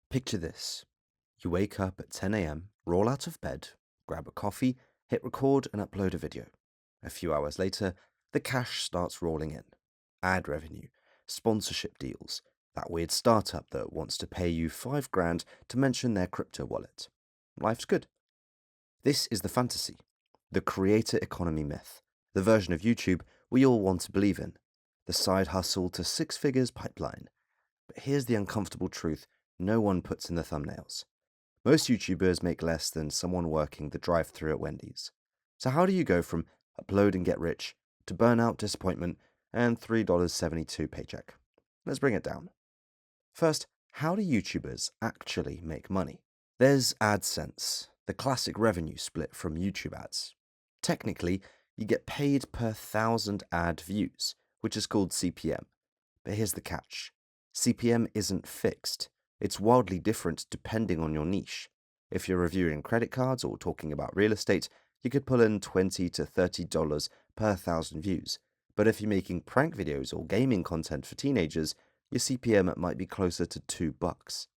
Picture this. You wake up at 10 a.m., roll out of bed, grab a coffee, hit record, and upload a video. A few hours later, the cash starts rolling in. Ad revenue, sponsorship deals, that weird startup that wants to pay you 5 grand to mention their crypto wallet. Life's good. This is the fantasy, the creator economy myth, the version of YouTube we all want to believe in, the side hustle to six figures pipeline. But here's the uncomfortable truth no one puts in the thumbnails. Most YouTubers make less than someone working the drive-thru at Wendy's. So how do you go from upload and get rich to burnout, disappointment, and $3.72 paycheck? Let's bring it down. First, how do YouTubers actually make money? There's AdSense, the classic revenue split from YouTube ads. Technically, you get paid per 1,000 ad views, which is called CPM. But here's the catch. CPM isn't fixed. It's wildly different depending on your niche. If you're reviewing credit cards or talking about real estate, you could pull in $20 to $30 per 1,000 views. But if you're making prank videos or gaming content for teenagers, your CPM might be closer to $2.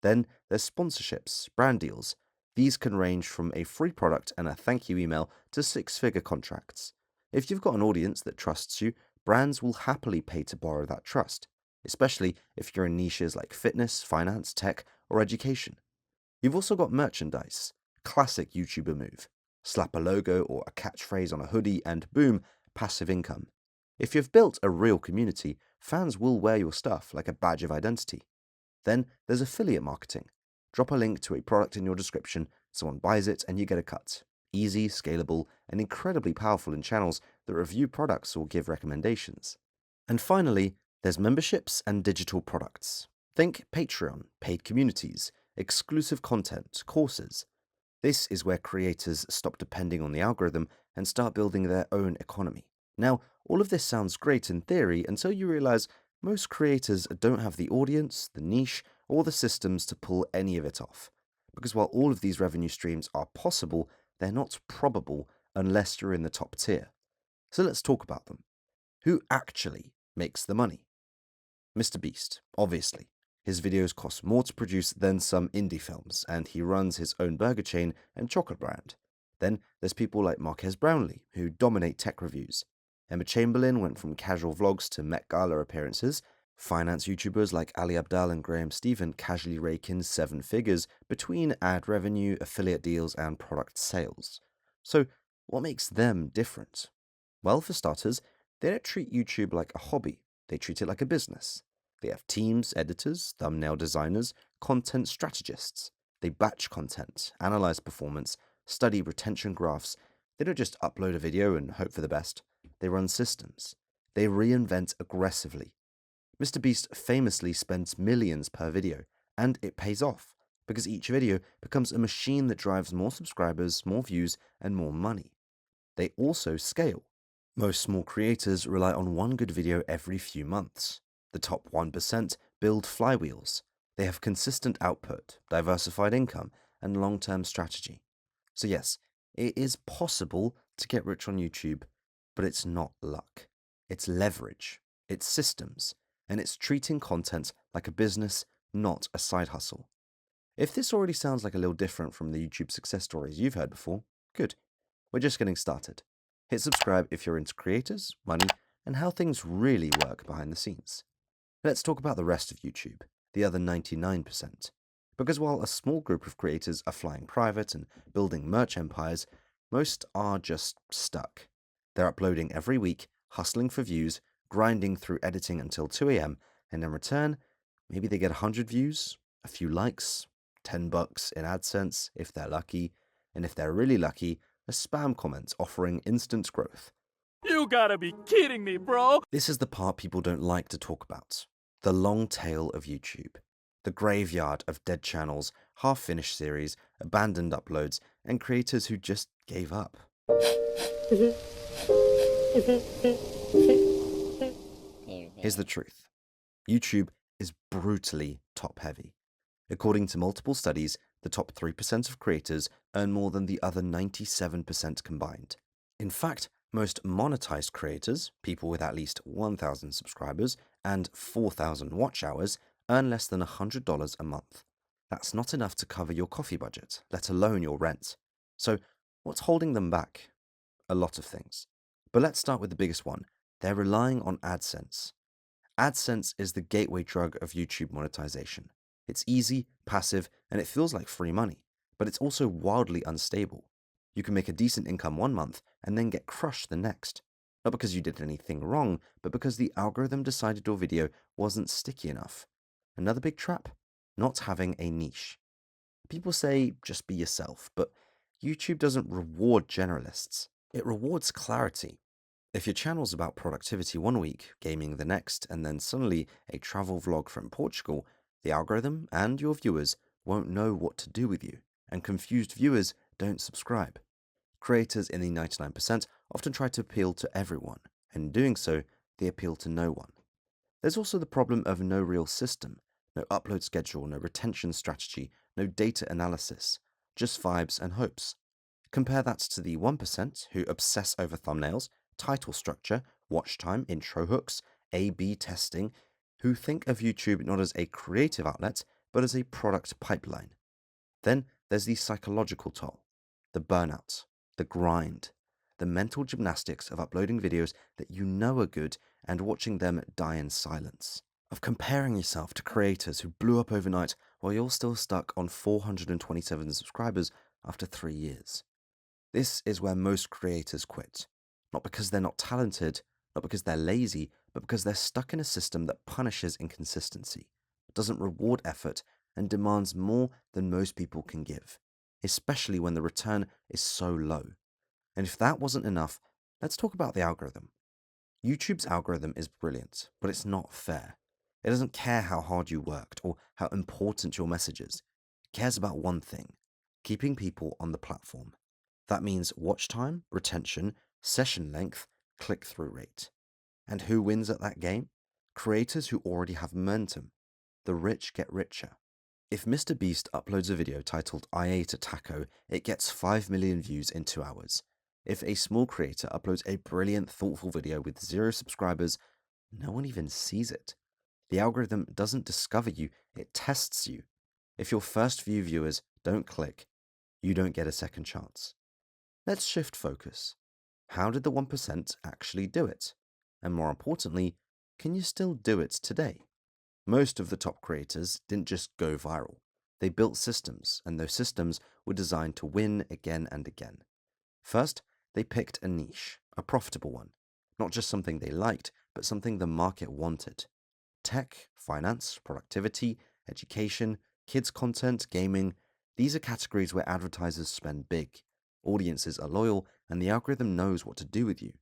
Then there's sponsorships, brand deals. These can range from a free product and a thank you email to six-figure contracts. If you've got an audience that trusts you, brands will happily pay to borrow that trust, especially if you're in niches like fitness, finance, tech, or education. You've also got merchandise, classic YouTuber move. Slap a logo or a catchphrase on a hoodie and boom, passive income. If you've built a real community, fans will wear your stuff like a badge of identity. Then there's affiliate marketing. Drop a link to a product in your description, someone buys it, and you get a cut. Easy, scalable, and incredibly powerful in channels that review products or give recommendations. And finally, there's memberships and digital products. Think Patreon, paid communities, exclusive content, courses. This is where creators stop depending on the algorithm and start building their own economy. Now, all of this sounds great in theory until you realize most creators don't have the audience, the niche, or the systems to pull any of it off. Because while all of these revenue streams are possible, they're not probable unless you're in the top tier. So let's talk about them. Who actually makes the money? Mr. Beast, obviously. His videos cost more to produce than some indie films, and he runs his own burger chain and chocolate brand. Then there's people like Marques Brownlee, who dominate tech reviews. Emma Chamberlain went from casual vlogs to Met Gala appearances. Finance YouTubers like Ali Abdaal and Graham Stephan casually rake in 7 figures between ad revenue, affiliate deals, and product sales. So, what makes them different? Well, for starters, they don't treat YouTube like a hobby, they treat it like a business. They have teams, editors, thumbnail designers, content strategists. They batch content, analyze performance, study retention graphs. They don't just upload a video and hope for the best. They run systems. They reinvent aggressively. Mr. Beast famously spends millions per video, and it pays off, because each video becomes a machine that drives more subscribers, more views, and more money. They also scale. Most small creators rely on one good video every few months. The top 1% build flywheels. They have consistent output, diversified income, and long-term strategy. So yes, it is possible to get rich on YouTube, but it's not luck. It's leverage, it's systems, and it's treating content like a business, not a side hustle. If this already sounds like a little different from the YouTube success stories you've heard before, good. We're just getting started. Hit subscribe if you're into creators, money, and how things really work behind the scenes. Let's talk about the rest of YouTube, the other 99%. Because while a small group of creators are flying private and building merch empires, most are just stuck. They're uploading every week, hustling for views, grinding through editing until 2 a.m., and in return, maybe they get 100 views, a few likes, $10 in AdSense if they're lucky, and if they're really lucky, a spam comment offering instant growth. You gotta be kidding me, bro! This is the part people don't like to talk about. The long tail of YouTube. The graveyard of dead channels, half-finished series, abandoned uploads, and creators who just gave up. Here's the truth. YouTube is brutally top-heavy. According to multiple studies, the top 3% of creators earn more than the other 97% combined. In fact, most monetized creators, people with at least 1,000 subscribers and 4,000 watch hours, earn less than $100 a month. That's not enough to cover your coffee budget, let alone your rent. So, what's holding them back? A lot of things. But let's start with the biggest one. They're relying on AdSense. AdSense is the gateway drug of YouTube monetization. It's easy, passive, and it feels like free money, but it's also wildly unstable. You can make a decent income one month and then get crushed the next. Not because you did anything wrong, but because the algorithm decided your video wasn't sticky enough. Another big trap? Not having a niche. People say just be yourself, but YouTube doesn't reward generalists. It rewards clarity. If your channel's about productivity one week, gaming the next, and then suddenly a travel vlog from Portugal, the algorithm and your viewers won't know what to do with you, and confused viewers don't subscribe. Creators in the 99% often try to appeal to everyone, and in doing so, they appeal to no one. There's also the problem of no real system, no upload schedule, no retention strategy, no data analysis, just vibes and hopes. Compare that to the 1% who obsess over thumbnails, title structure, watch time, intro hooks, A B testing, who think of YouTube not as a creative outlet, but as a product pipeline. Then there's the psychological toll, the burnout, the grind, the mental gymnastics of uploading videos that you know are good and watching them die in silence, of comparing yourself to creators who blew up overnight while you're still stuck on 427 subscribers after 3 years. This is where most creators quit. Not because they're not talented, not because they're lazy, but because they're stuck in a system that punishes inconsistency, doesn't reward effort, and demands more than most people can give, especially when the return is so low. And if that wasn't enough, let's talk about the algorithm. YouTube's algorithm is brilliant, but it's not fair. It doesn't care how hard you worked or how important your message is. It cares about one thing: keeping people on the platform. That means watch time, retention, session length, click through rate. And who wins at that game? Creators who already have momentum. The rich get richer. If Mr. Beast uploads a video titled I ate a taco, it gets 5 million views in 2 hours. If a small creator uploads a brilliant, thoughtful video with 0 subscribers, no one even sees it. The algorithm doesn't discover you, it tests you. If your first few viewers don't click, you don't get a second chance. Let's shift focus. How did the 1% actually do it? And more importantly, can you still do it today? Most of the top creators didn't just go viral. They built systems, and those systems were designed to win again and again. First, they picked a niche, a profitable one. Not just something they liked, but something the market wanted. Tech, finance, productivity, education, kids content, gaming, these are categories where advertisers spend big. Audiences are loyal, and the algorithm knows what to do with you.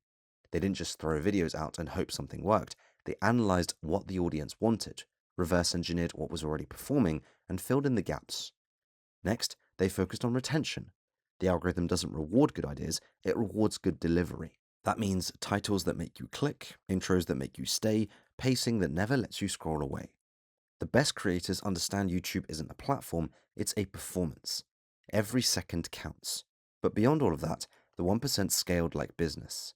They didn't just throw videos out and hope something worked. They analyzed what the audience wanted, reverse engineered what was already performing, and filled in the gaps. Next, they focused on retention. The algorithm doesn't reward good ideas, it rewards good delivery. That means titles that make you click, intros that make you stay, pacing that never lets you scroll away. The best creators understand YouTube isn't a platform, it's a performance. Every second counts. But beyond all of that, the 1% scaled like business.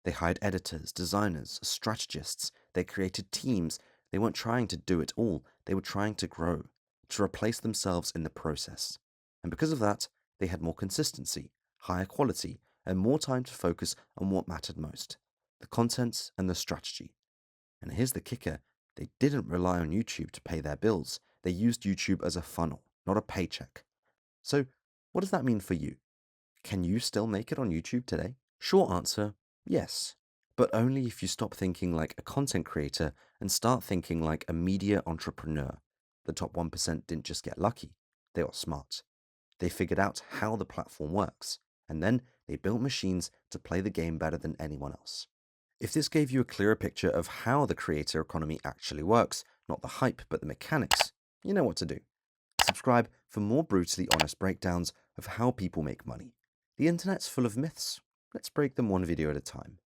They hired editors, designers, strategists, they created teams. They weren't trying to do it all, they were trying to grow, to replace themselves in the process. And because of that, they had more consistency, higher quality, and more time to focus on what mattered most: the content and the strategy. And here's the kicker: they didn't rely on YouTube to pay their bills. They used YouTube as a funnel, not a paycheck. So, what does that mean for you? Can you still make it on YouTube today? Short answer: yes. But only if you stop thinking like a content creator and start thinking like a media entrepreneur. The top 1% didn't just get lucky, they got smart. They figured out how the platform works, and then they built machines to play the game better than anyone else. If this gave you a clearer picture of how the creator economy actually works, not the hype but the mechanics, you know what to do. Subscribe for more brutally honest breakdowns of how people make money. The internet's full of myths. Let's break them one video at a time.